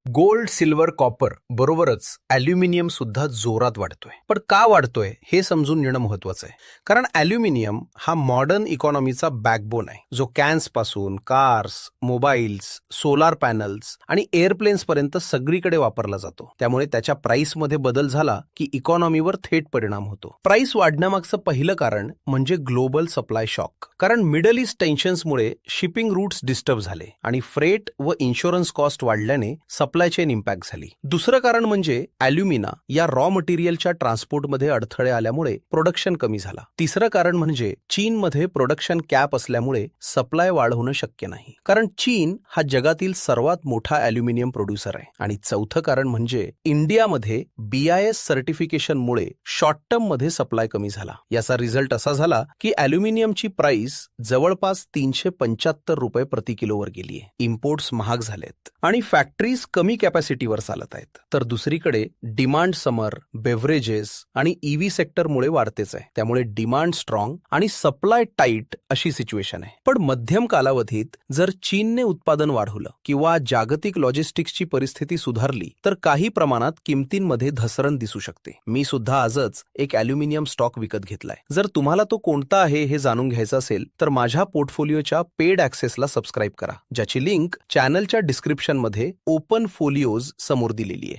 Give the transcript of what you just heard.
Gold, silver, copper बरोबरच aluminium सुद्धा जोरात वाढतोय. पण का वाढतोय हे समजून घेणं महत्वाचं आहे. कारण ॲल्युमिनियम हा मॉडर्न इकॉनॉमीचा बॅकबोन आहे, जो कॅन्स पासून कार्स, मोबाईल्स, सोलार पॅनल्स आणि एअरप्लेन्स पर्यंत सगळीकडे वापरला जातो. त्यामुळे त्याच्या प्राइस मध्ये बदल झाला की इकॉनॉमीवर थेट परिणाम होतो. प्राइस वाढण्यामागचं पहिलं कारण म्हणजे ग्लोबल सप्लाय शॉक. कारण मिडल ईस्ट टेन्शन्समुळे शिपिंग रूट्स डिस्टर्ब झाले आणि फ्रेट व इन्शुरन्स कॉस्ट वाढल्याने सप्लाय चेन इम्पॅक्ट झाली. दुसरं कारण म्हणजे ॲल्युमिना या रॉ मटेरियलच्या ट्रान्सपोर्टमध्ये अडथळे आल्यामुळे प्रोडक्शन कमी झाला. तिसरं कारण म्हणजे चीनमध्ये प्रोडक्शन कॅप असल्यामुळे सप्लाय वाढवणं शक्य नाही, कारण चीन हा जगातील सर्वात मोठा ॲल्युमिनियम प्रोड्युसर आहे. आणि चौथं कारण म्हणजे इंडियामध्ये BIS सर्टिफिकेशनमुळे शॉर्ट टर्म मध्ये सप्लाय कमी झाला. याचा रिझल्ट असा झाला की ॲल्युमिनियमची प्राइस जवळपास 375 रुपये प्रति किलोवर गेलीये. इम्पोर्ट्स महाग झालेत आणि फॅक्टरीज कमी कॅपॅसिटीवर चालत आहेत. तर दुसरीकडे डिमांड समर, बेव्हरेजेस आणि EV सेक्टरमुळे वाढतेच आहे. त्यामुळे डिमांड स्ट्रॉंग आणि सप्लाय टाईट अशी सिच्युएशन आहे. पण मध्यम कालावधीत जर चीनने उत्पादन वाढवलं किंवा जागतिक लॉजिस्टिक्सची परिस्थिती सुधारली तर काही प्रमाणात किमतींमध्ये घसरण दिसू शकते. मी सुद्धा आजच एक ॲल्युमिनियम स्टॉक विकत घेतलाय. जर तुम्हाला तो कोणता आहे हे जाणून घ्यायचं असेल तर माझ्या पोर्टफोलिओच्या पेड ॲक्सेसला सबस्क्राईब करा, ज्याची लिंक चॅनलच्या डिस्क्रिप्शनमध्ये ओपन फोलिओज समोर दिलेली आहे.